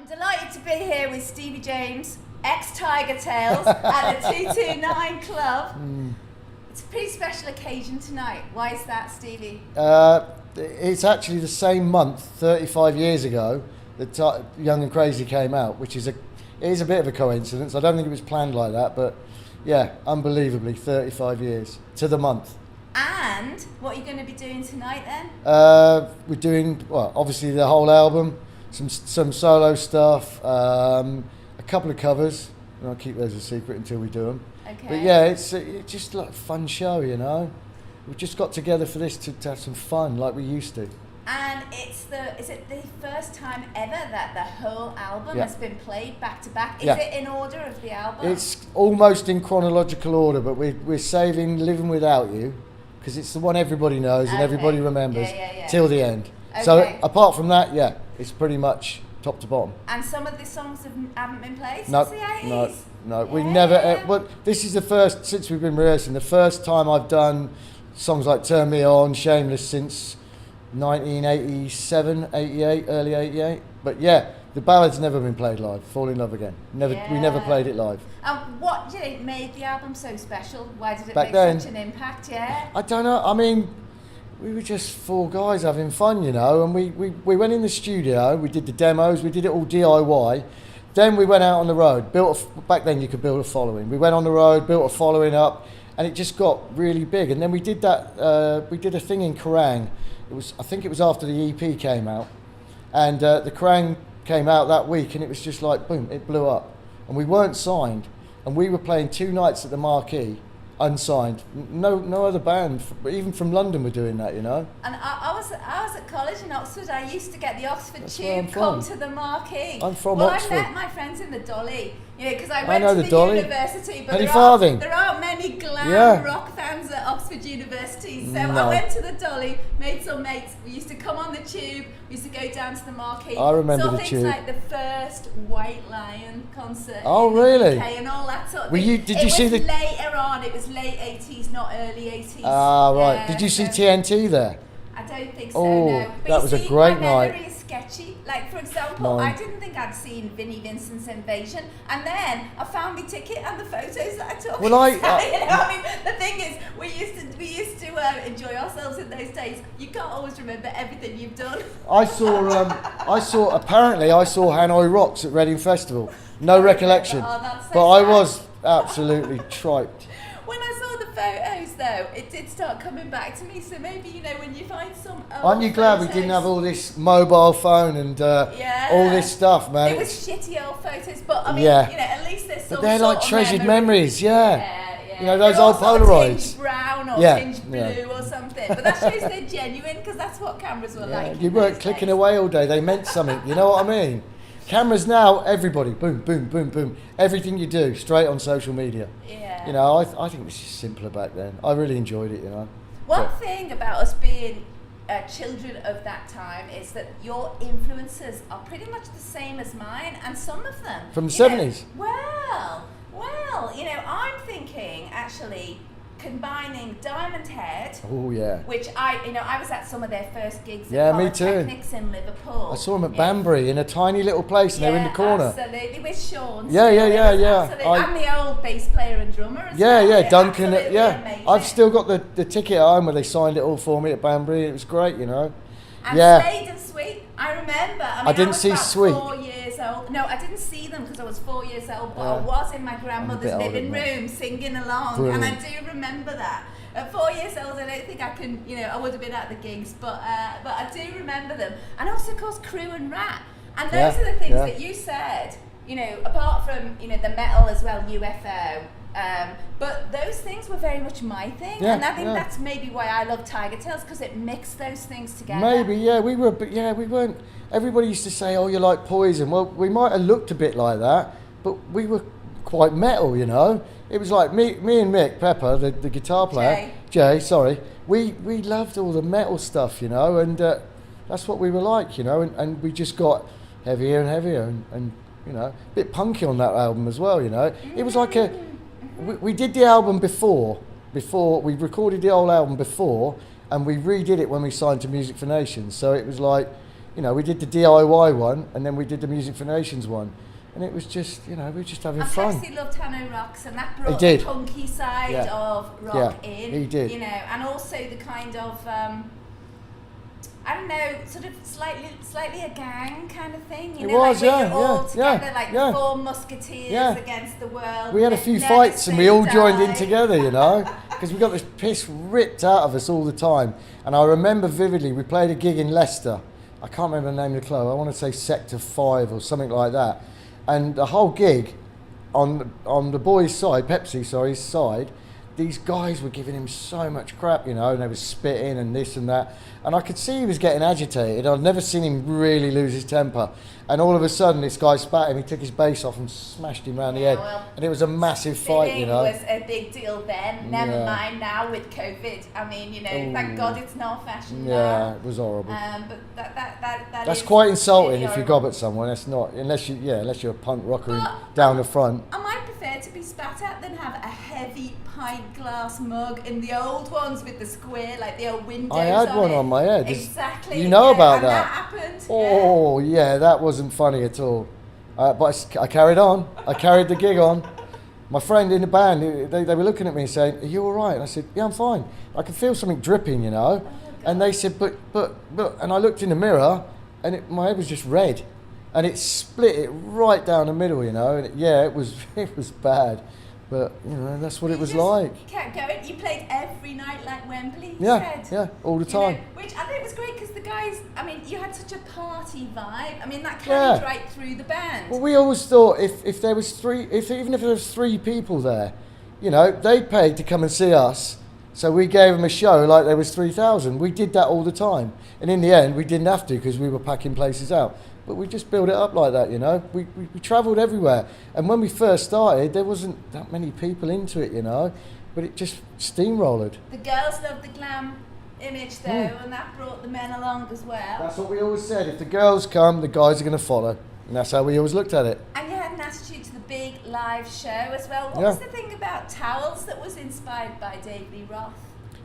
I'm delighted to be here with Steevi Jaimz, ex-Tigertailz, at the 229 Club. It's a pretty special occasion tonight. Why is that, Steevi? It's actually the same month, 35 years ago, that Young and Crazy came out, which is it is a bit of a coincidence. I don't think it was planned like that, but yeah, unbelievably, 35 years to the month. And what are you going to be doing tonight then? We're doing, well, obviously the whole album, some solo stuff, a couple of covers, and I'll keep those a secret until we do them. Okay. But yeah, it's just like a fun show, you know. We just got together for this to have some fun like we used to. And is it the first time ever that the whole album has been played back to back? Is it in order of the album? It's almost in chronological order, but we're saving Living Without You, because it's the one everybody knows and everybody remembers till the end. Okay. So apart from that, yeah, it's pretty much top to bottom. And some of the songs haven't been played No, since the 80s? no. We never, well, this is the first, since we've been rehearsing, the first time I've done songs like Turn Me On, Shameless since 1987, 88, early 88. But yeah, the ballad's never been played live. Fall in Love Again. We never played it live. And what do you think made the album so special? Why did it Back make then, such an impact? Yeah. I don't know. I mean, we were just four guys having fun, you know, and we went in the studio, we did the demos, we did it all DIY. Then we went out on the road, back then you could build a following. We went on the road, built a following up, and it just got really big. And then we did that, we did a thing in Kerrang. I think it was after the EP came out, and the Kerrang came out that week, and it was just like, boom, it blew up. And we weren't signed, and we were playing 2 nights at the Marquee, unsigned. No other band, even from London, were doing that, you know. And I was at college in Oxford. I used to get the Oxford That's where I'm Tube from. come to the Marquee. I'm from well, Oxford. I met my friends in the Dolly, you know, because I went know to the the Dolly. university. But Penny Farthing. there aren't many glam rock fans at Oxford University. So I went to the Dolly, made some mates. We used to come on the Tube. We used to go down to the Marquee. I remember the Tube. things like the first White Lion concert. Oh, in the really? UK and all that sort of Were thing. you- did you see the- It was later on. It was late 80s, not early 80s. Ah, right. Yeah, Did you see so- TNT there? I don't think so, Oh, no. But that you was a see, great my night. memory is sketchy. Like, for example, Mine. I didn't think I'd seen Vinnie Vincent's Invasion, and then I found my ticket and the photos that I took. Well, you know, I mean, the thing is, we used to enjoy ourselves in those days. You can't always remember everything you've done. I saw Hanoi Rocks at Reading Festival. No recollection. Oh, that's so But I sad. was absolutely triped. When I saw the photos, though, it did start coming back to me. So maybe, you know, when you find some old Aren't you glad we didn't have all this mobile phone and all this stuff, man? It was shitty old photos, but I mean, Yeah. you know, at least there's some But they're sort like of treasured memory. memories, yeah. Yeah. You know, those They're old all sort of Polaroids. tinged brown or Yeah, tinged blue yeah. or something. But that shows they're genuine, because that's what cameras were like. You in weren't those clicking days. away all day. They meant something. You know what I mean? Cameras now, everybody, boom, boom, boom, boom. Everything you do, straight on social media. Yeah. You know, I think it was just simpler back then. I really enjoyed it, you know. One But- thing about us being children of that time is that your influences are pretty much the same as mine, and some of them From the you know, 70s? Well, you know, I'm thinking actually combining Diamond Head, Oh, yeah. which I was at some of their first gigs Yeah, at me too. Polytechnics in Liverpool. I saw them at Banbury in a tiny little place and they were in the corner. Absolutely, with Sean. Yeah, still, yeah, it was yeah. absolutely- and the old bass player and drummer as Yeah, well. yeah, They're Duncan. absolutely Yeah, amazing. I've still got the ticket at home where they signed it all for me at Banbury. It was great, you know. And Yeah. Slade and Sweet, I remember. I mean, didn't was see about Sweet. 4 years old. No, I didn't see them because I was 4 years old, but I Yeah. was in my grandmother's older living than that. room singing along, Brilliant. and I do remember that. At 4 years old, I don't think I can, you know, I would have been at the gigs, but I do remember them. And also, of course, Crew and Rat. And those are the things that you said, you know, apart from, you know, the metal as well, UFO. But those things were very much my thing, Yeah, and I think yeah. that's maybe why I love Tigertailz, because it mixed those things together. Maybe, yeah, we were, but yeah, we weren't. Everybody used to say, "Oh, you're like Poison." Well, we might have looked a bit like that, but we were quite metal, you know. It was like me and Mick Pepper, the guitar player, Jay. Sorry, we loved all the metal stuff, you know, and that's what we were like, you know, and we just got heavier and heavier, and you know, a bit punky on that album as well, you know. It was like we did the album before we recorded the old album before, and we redid it when we signed to Music for Nations. So it was like you know, we did the DIY one, and then we did the Music for Nations one. And it was just, you know, we were just having fun. And Pepsi loved Hanno Rocks, and that brought the punky side of rock in. He did. You know, and also the kind of, I don't know, sort of slightly a gang kind of thing. You know, was, like when you're all together, like the Four Musketeers against the world. We had a few fights and we all joined in together, you know, because we got this piss ripped out of us all the time. And I remember vividly, we played a gig in Leicester. I can't remember the name of the club. I want to say Sector 5 or something like that. And the whole gig, on the boys' side, Pepsi's side, these guys were giving him so much crap, you know, and they were spitting and this and that. And I could see he was getting agitated. I'd never seen him really lose his temper. And all of a sudden, this guy spat him. He took his bass off and smashed him around the head. Well, and it was a massive fight, you know. It was a big deal then. Never mind now with COVID. I mean, you know, thank God it's not fashion now. Yeah, it was horrible. But that's quite insulting really if you gob at someone. That's not, unless you're a punk rocker down the front. I might prefer to be spat at than have a heavy pint glass mug in the old ones with the square, like the old windows. I had one on my head. Exactly. You know about and that? That happened. Oh yeah, that wasn't funny at all. But I carried on. I carried the gig on. My friend in the band, they were looking at me saying, "Are you all right?" And I said, "Yeah, I'm fine. I can feel something dripping, you know." And they said, but, and I looked in the mirror, and my head was just red, and it split it right down the middle, you know. And it was bad, but you know that's what it was like. Kept going. You played every night like Wembley. Yeah, all the time. You know, which I think was great because the guys, I mean, you had such a party vibe. I mean, that carried right through the band. Well, we always thought if there was even if there was 3 people there, you know, they paid to come and see us. So we gave them a show like there was 3,000. We did that all the time. And in the end, we didn't have to because we were packing places out. But we just built it up like that, you know. We travelled everywhere. And when we first started, there wasn't that many people into it, you know. But it just steamrolled. The girls loved the glam image, though, and that brought the men along as well. That's what we always said. If the girls come, the guys are going to follow. And that's how we always looked at it. And you had an attitude to the big live show as well. What was the thing about Towels that was inspired by David Lee Roth?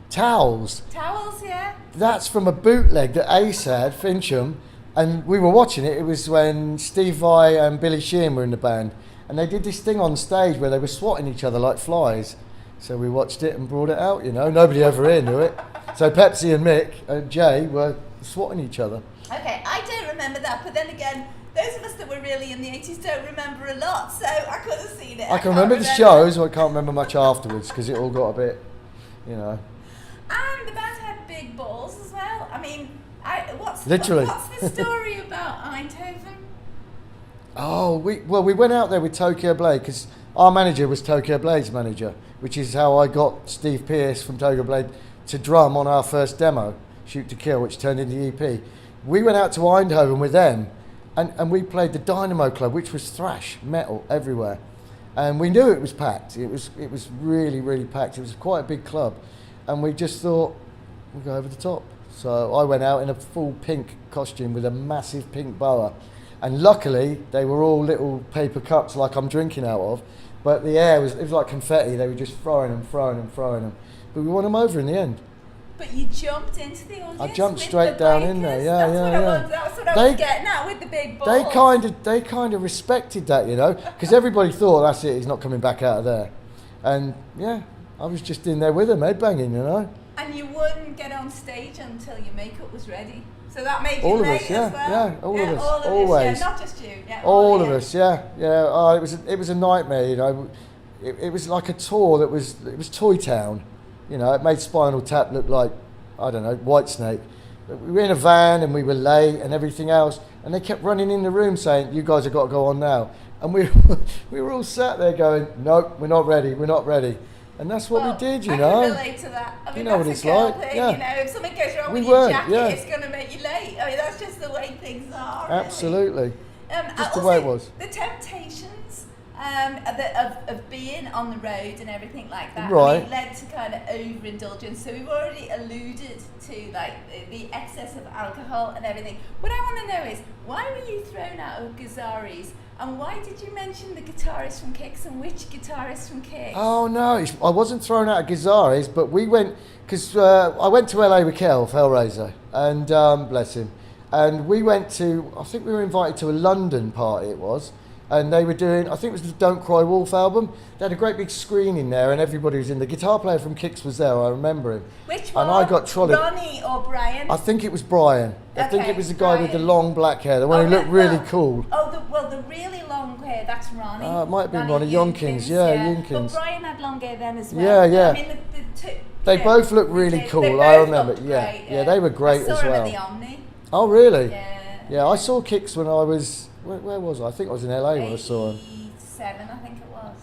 Towels? Towels, yeah. That's from a bootleg that Ace had, Fincham, and we were watching it. It was when Steve Vai and Billy Sheehan were in the band, and they did this thing on stage where they were swatting each other like flies. So we watched it and brought it out, you know. Nobody ever here knew it. So Pepsi and Mick and Jay were swatting each other. Okay, I don't remember that, but then again, those of us that were really in the 80s don't remember a lot, so I could have seen it. I can remember the shows, but I can't remember much afterwards because it all got a bit, you know. And the band had big balls as well. I mean, what's the story about Eindhoven? Oh, we went out there with Tokyo Blade because our manager was Tokyo Blade's manager, which is how I got Steve Pearce from Tokyo Blade to drum on our first demo, Shoot to Kill, which turned into the EP. We went out to Eindhoven with them, and we played the Dynamo Club, which was thrash metal everywhere, and we knew it was packed. It was really, really packed. It was quite a big club, and we just thought we'll go over the top. So I went out in a full pink costume with a massive pink boa, and luckily they were all little paper cups like I'm drinking out of, but the air was like confetti. They were just throwing them, but we won them over in the end. But you jumped into the audience. I jumped straight down in there. Yeah. That's what I was getting at with the big balls. They kind of respected that, you know, because everybody thought that's it. He's not coming back out of there, and yeah, I was just in there with him, headbanging, you know. And you wouldn't get on stage until your makeup was ready. So that made you all of late us, as well. Yeah, all of us, always. Not just you. Yeah, all of us, yeah. Oh, it was a nightmare, you know. It was like a tour it was Toy Town. You know, it made Spinal Tap look like, I don't know, Whitesnake. We were in a van and we were late and everything else, and they kept running in the room saying, "You guys have got to go on now." And we were all sat there going, "Nope, we're not ready. And that's what we did, you know. I can relate to that. I mean, you know what it's like. Thing, yeah. You know, if something goes wrong with your jacket, it's going to make you late. I mean, that's just the way things are. Absolutely. Really. Just the way it was. The temptations of being on the road and everything like that, led to kind of overindulgence. So we've already alluded to like the excess of alcohol and everything. What I want to know is, why were you thrown out of Gazzari's? And why did you mention the guitarist from Kicks, and which guitarist from Kicks? Oh no, I wasn't thrown out of Gazzari's, but we went, because I went to LA with Kel, Hellraiser, and bless him, And we went to, I think we were invited to a London party it was, and they were doing, I think it was the Don't Cry Wolf album. They had a great big screen in there and everybody was in. The guitar player from Kicks was there, I remember him. Which one? And I got trolleyed. Ronnie or Brian? I think it was Brian. I think Okay, it was the guy with the Brian. long black hair, the one who looked really cool. The really long hair, that's Ronnie. It might have been Ronnie Yonkins, yeah, Yonkins. But Brian had long hair then as well. Yeah, yeah. I mean, the two, They you know, both looked really cool, they I both remember. looked Yeah, great, yeah, they were great I as saw him well. at the Omni. Oh, really? Yeah. Yeah, I saw Kicks when I was, where was I? I think I was in LA when I saw him. 87, I think it was.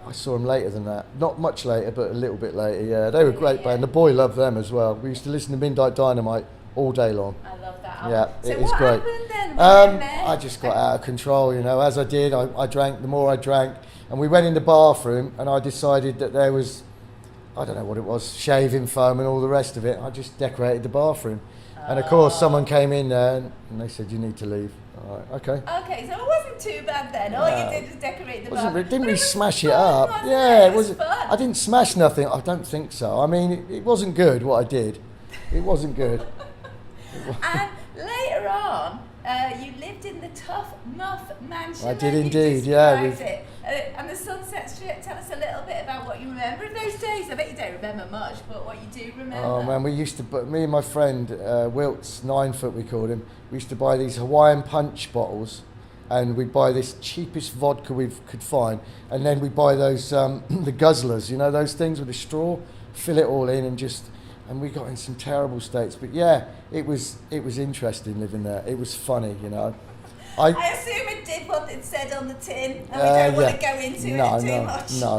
I saw him later than that. Not much later, but a little bit later, yeah. They were a great band. The boy loved them as well. We used to listen to Midnight Dynamite all day long. I love that album. Yeah, So it was what great. happened then? I just got out of control, you know. As I did, I drank, the more I drank. And we went in the bathroom and I decided that there was, I don't know what it was, shaving foam and all the rest of it. I just decorated the bathroom. And of course, someone came in there and they said, you need to leave. All right, okay. Okay, so it wasn't too bad then. All you did was decorate the bathroom. Didn't But we it was smash fun, it up? wasn't Yeah, it was fun. I didn't smash nothing. I don't think so. I mean, it wasn't good what I did. It wasn't good. And later on, you lived in the Tough Muff mansion. I did and you indeed, yeah, described it. And the Sunset Strip. Tell us a little bit about what you remember of those days. I bet you don't remember much, but what you do remember. Oh man, we used to, me and my friend Wiltz, 9 foot we called him, we used to buy these Hawaiian Punch bottles, and we'd buy this cheapest vodka we could find, and then we'd buy those, the guzzlers, you know, those things with a straw, fill it all in and just, and we got in some terrible states. But yeah, it was interesting living there. It was funny, you know. I assume it did what it said on the tin, and we don't want to go into it too much. No,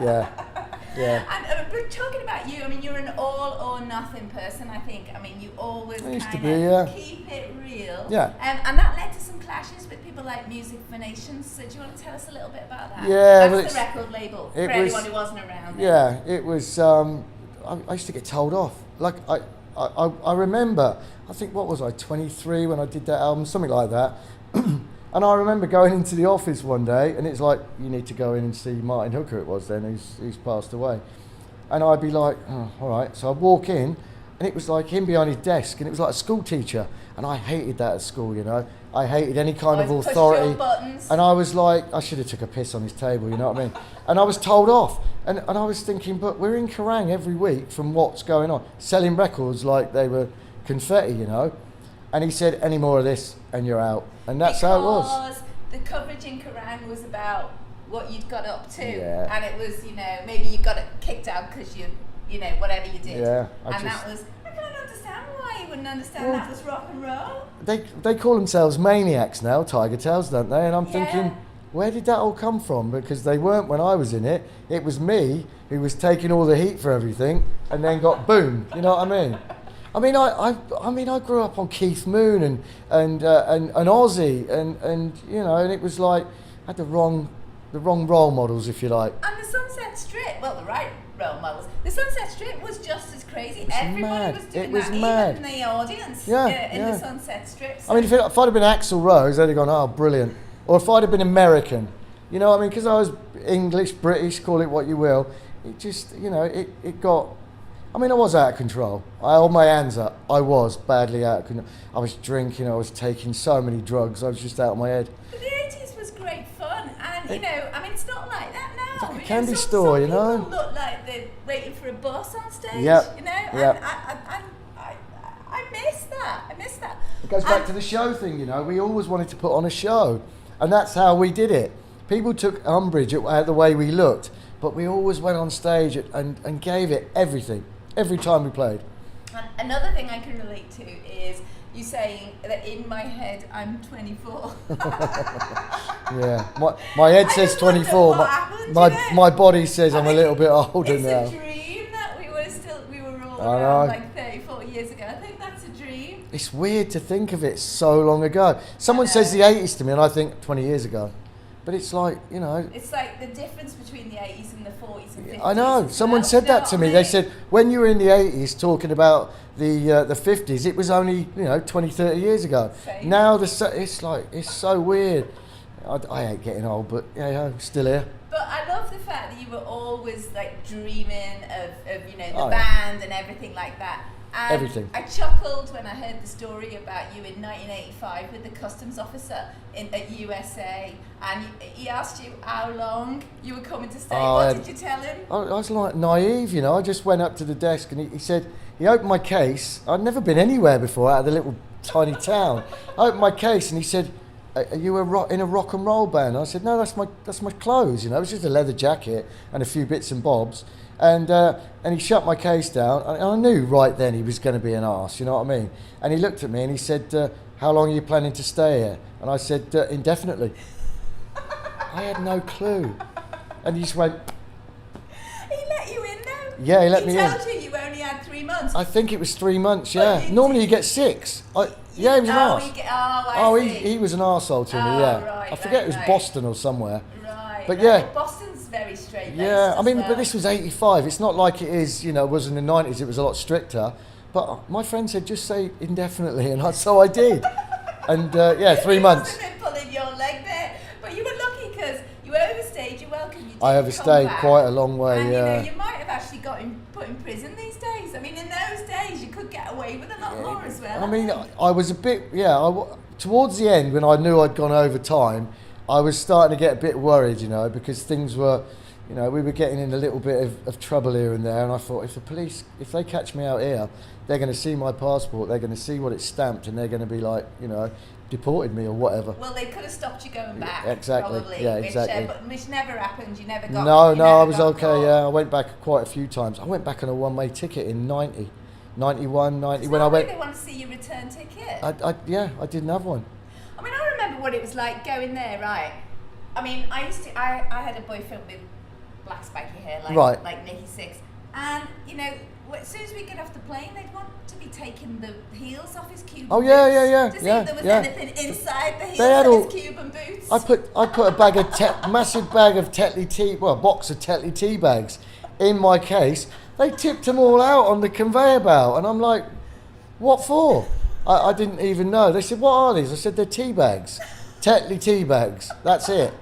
yeah. And but talking about you, I mean, you're an all or nothing person, I think. I mean, you always kind of keep it real. Yeah. And that led to some clashes with people like Music for Nations. So do you want to tell us a little bit about that? Yeah, That's the record label, for anyone who wasn't around. Yeah, it was, I used to get told off. Like, I remember, I think, what was I, 23 when I did that album, something like that. And I remember going into the office one day and it's like, you need to go in and see Martin Hooker, it was then, who's passed away. And I'd be like, oh, all right. So I'd walk in and it was like him behind his desk and it was like a school teacher. And I hated that at school, you know. I hated any kind of authority. And I was like, I should have took a piss on his table, you know what I mean? And I was told off. And I was thinking, but we're in Kerrang every week from what's going on, selling records like they were confetti, you know. And he said, any more of this and you're out. And that's how it was. Because the coverage in Kerrang was about what you'd got up to. Yeah. And it was, you know, maybe you got it kicked out because you know, whatever you did. Yeah. I can't understand why you wouldn't understand that was rock and roll. They call themselves maniacs now, Tigertailz, don't they? And I'm thinking, where did that all come from? Because they weren't when I was in it. It was me who was taking all the heat for everything and then got boomed. You know what I mean? I mean, I grew up on Keith Moon and Ozzy and you know, and it was like I had the wrong role models, if you like. And the Sunset Strip, well, the right role models. The Sunset Strip was just as crazy. Everybody mad. was doing It was that, mad. even the audience in the Sunset Strip. So I mean, if I'd have been Axl Rose, they'd have gone, oh, brilliant. Or if I'd have been American, you know what I mean? Because I was English, British, call it what you will. It just, you know, it got... I mean, I was out of control. I held my hands up. I was badly out of control. I was drinking, I was taking so many drugs, I was just out of my head. But the 80s was great fun, and you know, I mean, it's not like that now. It's like a candy store, you know? People look like they're waiting for a bus on stage, Yep. you know? Yep. And I miss that. I miss that. It goes back to the show thing, you know. We always wanted to put on a show, and that's how we did it. People took umbrage at the way we looked, but we always went on stage and gave it everything, every time we played. And another thing I can relate to is you saying that in my head I'm 24. Yeah, my head says 24. My body says I'm a little bit older now. It's a dream that we were all around like 30, 40 years ago. I think that's a dream. It's weird to think of it so long ago. Someone says the 80s to me and I think 20 years ago. But it's like, you know... It's like the difference between the 80s and the 40s and 50s. I know. Someone said that to me. They said, when you were in the 80s talking about the 50s, it was only, you know, 20, 30 years ago. Same. Now, it's like, it's so weird. I hate getting old, but, yeah, I'm still here. But I love the fact that you were always, like, dreaming of you know, the band and everything like that. And everything. I chuckled when I heard the story about you in 1985 with the customs officer at USA, and he asked you how long you were coming to stay. What did you tell him? I was like naive, you know. I just went up to the desk and he said, he opened my case. I'd never been anywhere before out of the little tiny town. I opened my case and he said, "Are you in a rock and roll band?" I said, "No, that's my clothes. You know, it was just a leather jacket and a few bits and bobs." And he shut my case down. And I knew right then he was going to be an arse. You know what I mean? And he looked at me and he said, "How long are you planning to stay here?" And I said, "Indefinitely." I had no clue. And he just went. He let you in though? Yeah, he let me in. He told you only had 3 months. I think it was 3 months. Yeah. Normally you get 6. Yeah, he was an arse. He was an arsehole to me. Yeah. Right, I forget it was Boston or somewhere. Right. But yeah. Boston's very straight. Yeah, I mean, but this was 85. It's not like it is, you know, was in the 90s. It was a lot stricter. But my friend said, just say indefinitely, and so I did. And 3 months. You must have been pulling your leg there, but you were lucky because you overstayed your welcome. I overstayed quite a long way. And, yeah. you might have actually got put in prison these days. I mean, in those days, you could get away with a lot more as well. I mean, I was a bit, towards the end when I knew I'd gone over time, I was starting to get a bit worried, you know, because things were, you know, we were getting in a little bit of trouble here and there, and I thought, if the police, if they catch me out here, they're going to see my passport, they're going to see what it's stamped, and they're going to be like, you know, deported me or whatever. Well, they could have stopped you going back. Exactly. Probably, yeah, exactly. Which never happened. You never got. No, I was okay. Yeah, I went back quite a few times. I went back on a one-way ticket in 90, 91, 90. When I went, they want to see your return ticket. I didn't have one. I mean, I remember what it was like going there, right? I mean, I had a boyfriend with black spiky hair, like Nikki Sixx, and you know, as soon as we get off the plane, they'd want to be taking the heels off his Cuban boots. Yeah. To see if there was anything inside the heels of his Cuban boots. I put a bag of massive bag of Tetley tea, well, a box of Tetley tea bags in my case. They tipped them all out on the conveyor belt, and I'm like, what for? I didn't even know. They said, what are these? I said, they're tea bags. Tetley tea bags. That's it.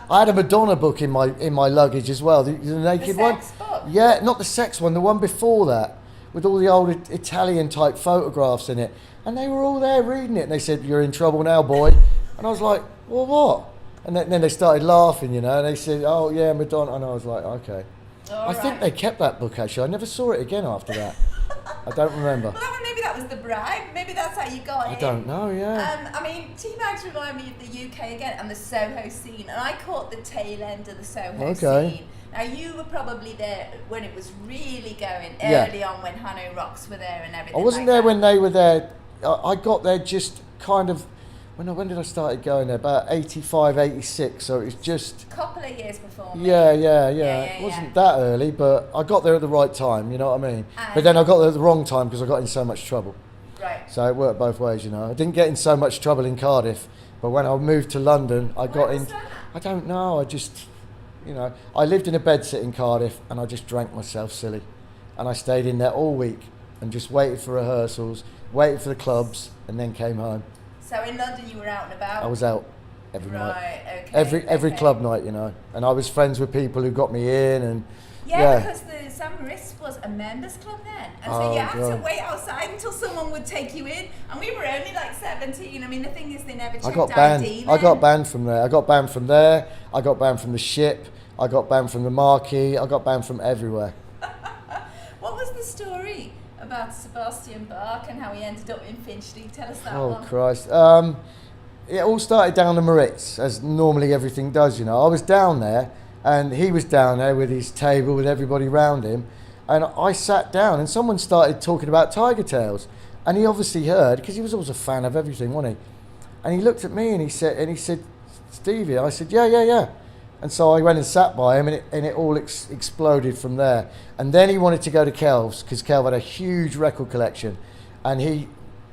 I had a Madonna book in my luggage as well. The naked one. Sex book? Yeah, not the sex one. The one before that, with all the old Italian type photographs in it. And they were all there reading it. And they said, "You're in trouble now, boy." And I was like, "Well, what?" And then they started laughing, you know. And they said, "Oh yeah, Madonna." And I was like, "Okay." I think they kept that book actually. I never saw it again after that. I don't remember. Well, maybe that was the bribe. Maybe that's how you got it. I don't know, yeah. I mean, teabags remind me of the UK again and the Soho scene. And I caught the tail end of the Soho scene. Now, you were probably there when it was really going early on, when Hanno Rocks were there and everything. I wasn't there when they were there. I got there just kind of, when did I start going there? About 85, 86. So it was just a couple of years before me. Yeah. It wasn't that early, but I got there at the right time, you know what I mean? But then I got there at the wrong time because I got in so much trouble. Right. So it worked both ways, you know. I didn't get in so much trouble in Cardiff, but when I moved to London, I got in. That? I don't know. I just, you know, I lived in a bedsit in Cardiff and I just drank myself silly. And I stayed in there all week and just waited for rehearsals, waited for the clubs, and then came home. So in London you were out and about? I was out every night. Right, okay. Every club night, you know. And I was friends with people who got me in and because the San Maris was a members club then. And so you had to wait outside until someone would take you in. And we were only like 17. I mean, the thing is they never checked ID then. I got banned from there. I got banned from there. I got banned from the Ship. I got banned from the Marquee. I got banned from everywhere. What was the story about Sebastian Bach and how he ended up in Finchley? Tell us that one. Oh, Christ. It all started down the Maritz, as normally everything does, you know. I was down there, and he was down there with his table with everybody round him, and I sat down, and someone started talking about Tigertailz, and he obviously heard, because he was always a fan of everything, wasn't he? And he looked at me, and he said, "Stevie?" I said, yeah. And so I went and sat by him, and it all exploded from there. And then he wanted to go to Kelv's, because Kelv had a huge record collection, and he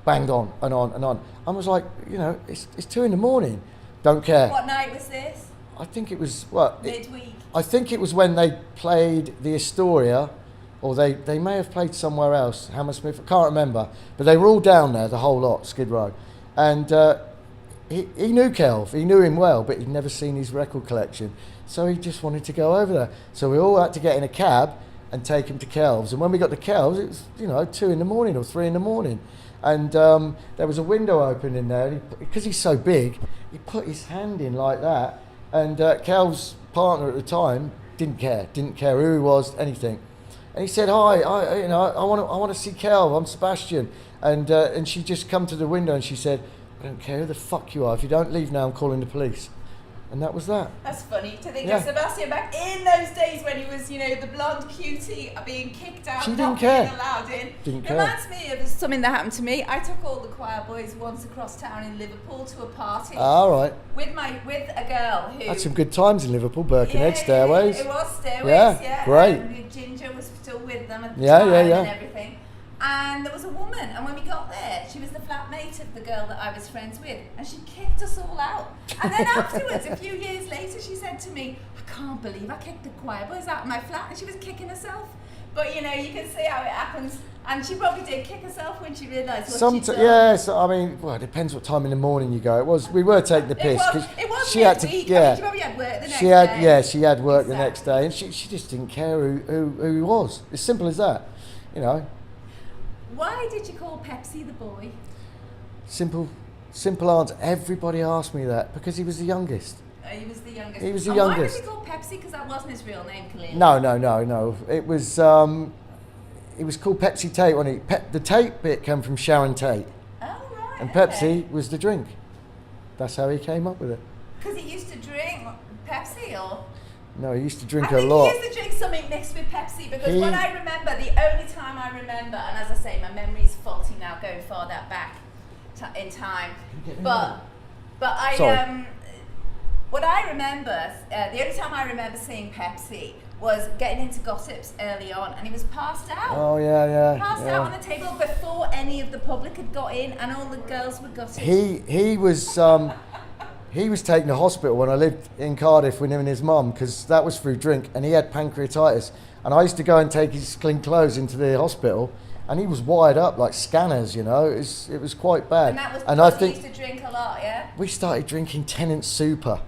banged on and on and on. I was like, you know, it's 2 a.m. Don't care. What night was this? I think it was midweek. I think it was when they played the Astoria, or they may have played somewhere else, Hammersmith, I can't remember. But they were all down there, the whole lot, Skid Row. And he knew Kelv, he knew him well, but he'd never seen his record collection. So he just wanted to go over there. So we all had to get in a cab and take him to Kells. And when we got to Kells, it was 2 in the morning or 3 in the morning, and there was a window open in there. And because he's so big, he put his hand in like that, and Kells' partner at the time didn't care who he was, anything. And he said, "Hi, I want to see Kel. I'm Sebastian." And she just come to the window and she said, "I don't care who the fuck you are. If you don't leave now, I'm calling the police." And that was that. That's funny to think of Sebastian back in those days when he was, the blonde cutie being kicked out, she didn't not care. being allowed in. Didn't Reminds me of something that happened to me. I took all the choir boys once across town in Liverpool to a party. All right. With a girl who Had some good times in Liverpool, Birkenhead, Stairways. It was Stairways, yeah. Great. And Ginger was still with them at the time and everything. And there was a woman, and when we got there, she was the flatmate of the girl that I was friends with, and she kicked us all out. And then afterwards, a few years later, she said to me, "I can't believe I kicked the choir boys out of my flat," and she was kicking herself. But you can see how it happens, and she probably did kick herself when she realised what she'd done. Yes, I mean, well, it depends what time in the morning you go. We were taking the piss because she had to. Yeah, she probably had work the next day. She had work the next day, and she just didn't care who he was. As simple as that, Why did you call Pepsi the boy? Simple answer. Everybody asked me that because he was the youngest. He was the youngest. He was the and youngest. Why was he called Pepsi? Because that wasn't his real name, clearly. No. It was called Pepsi Tate. The Tate bit came from Sharon Tate. Oh right. And Pepsi was the drink. That's how he came up with it. Because he used to drink Pepsi, or? No, he used to drink a lot. I think he used to drink something mixed with Pepsi, because when I remember, the only time I remember, and as I say, my memory's faulty now going farther back in time, but I what I remember, the only time I remember seeing Pepsi was getting into gossips early on, and he was passed out. Oh yeah. Passed out on the table before any of the public had got in, and all the girls were gossiping. He was taken to hospital when I lived in Cardiff with him and his mum, because that was through drink, and he had pancreatitis. And I used to go and take his clean clothes into the hospital, and he was wired up like scanners, It was quite bad. And that was because he used to drink a lot, yeah? We started drinking Tennant Super.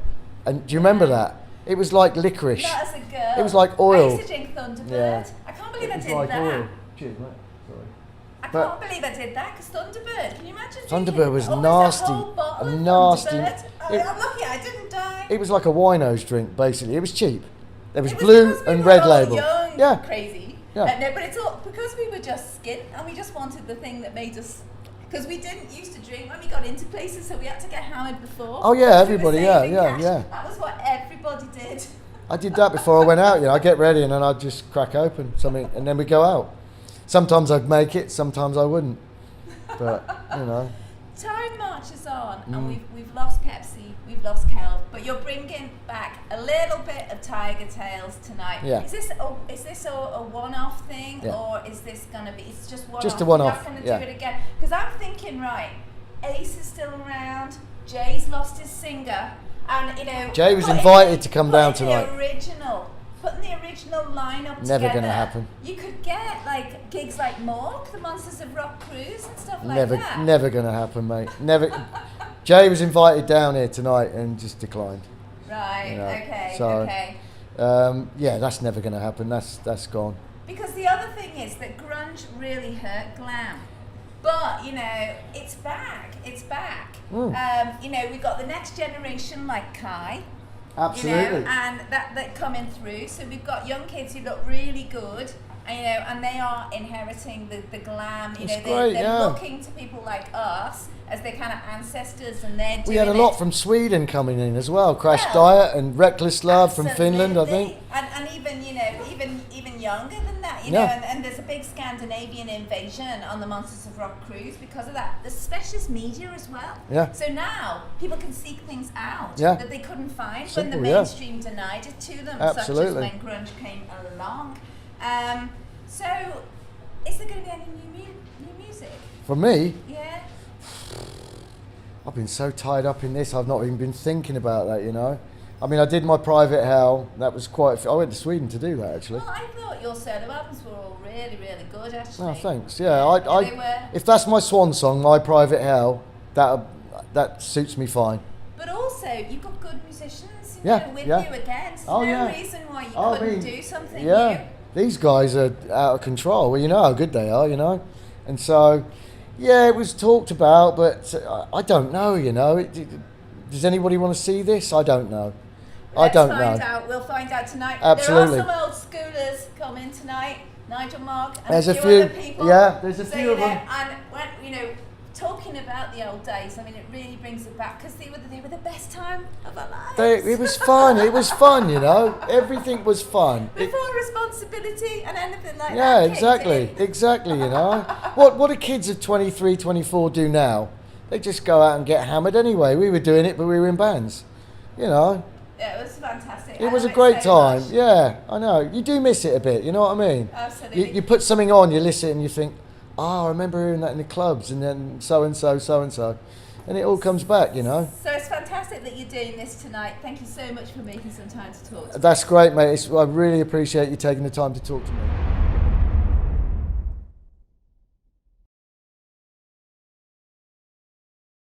And do you remember that? It was like licorice. Not as a girl. It was like oil. I used to drink Thunderbird. Yeah. I can't believe I did that. Oil. Cheers, mate. Sorry. I can't believe I did that, because Thunderbird, can you imagine? Thunderbird was nasty. Nasty. I'm lucky I didn't die. It was like a wino's drink, basically. It was cheap. There was blue and red label. Young, yeah. Crazy. Yeah. No, but it's all because we were just skint, and we just wanted the thing that made us. Because we didn't used to drink when we got into places, so we had to get hammered before. Oh yeah, everybody, yeah. That was what everybody did. I did that before I went out. I'd get ready and then I'd just crack open something, and then we'd go out. Sometimes I'd make it, sometimes I wouldn't. But Time marches on, and we've lost Pepsi, we've lost Kel, but you're bringing back a little bit of Tigertailz tonight. Yeah. Is this a one-off thing, or is this gonna be? It's just one-off. Just a one-off. You're not gonna do it again, because I'm thinking, right, Ace is still around. Jay's lost his singer, and Jay was invited to come down tonight. Putting the original lineup together. Never gonna happen. You could get like gigs like Mork, the Monsters of Rock cruise, and stuff like that. Never gonna happen, mate. Never. Jay was invited down here tonight and just declined. Right. Okay. So, okay. That's never gonna happen. That's gone. Because the other thing is that grunge really hurt glam, but it's back. It's back. We've got the next generation like Kai. Absolutely. And that coming through. So we've got young kids who look really good, and they are inheriting the glam. They're looking to people like us as their kind of ancestors, and they're doing. We had a lot from Sweden coming in as well. Crash Diet and Reckless Love from Finland, I think. And even younger than that, and there's a big Scandinavian invasion on the Monsters of Rock cruise because of that. There's specialist media as well. Yeah. So now people can seek things out Yeah. that they couldn't find Simple, when the mainstream denied it to them, Absolutely. such as when grunge came along. So is there going to be any new music? For me, Yeah. I've been so tied up in this, I've not even been thinking about that, I mean, I did my Private Hell. That was quite. I went to Sweden to do that, actually. Well, I thought your solo albums were all really, really good, actually. Oh, thanks. Yeah, They were. If that's my swan song, my Private Hell, that suits me fine. But also, you've got good musicians with Yeah. you again. So no reason why you couldn't do something new. these guys are out of control. Well, you know how good they are, you know. And so, yeah, it was talked about, but I don't know, you know. Does anybody want to see this? I don't know. I don't know. Let's find out. We'll find out tonight. Absolutely. There are some old schoolers coming tonight. Nigel, Mark, and there's a few other people. Yeah, there's a so, few of them. And when, you know, talking about the old days, I mean, it really brings it back because they were the best time of our lives. It was fun. It was fun, you know. Everything was fun. Before responsibility and anything like that. Yeah, exactly, you know. What do kids of 23, 24 do now? They just go out and get hammered anyway. We were doing it, but we were in bands, you know. Yeah, it was fantastic. It was a great so time. much. Yeah, I know. You do miss it a bit, you know what I mean? Absolutely. You put something on, you listen and you think, I remember hearing that in the clubs, and then so-and-so, so-and-so. And it all comes back, you know. So it's fantastic that you're doing this tonight. Thank you so much for making some time to talk to me. That's great, mate. I really appreciate you taking the time to talk to me.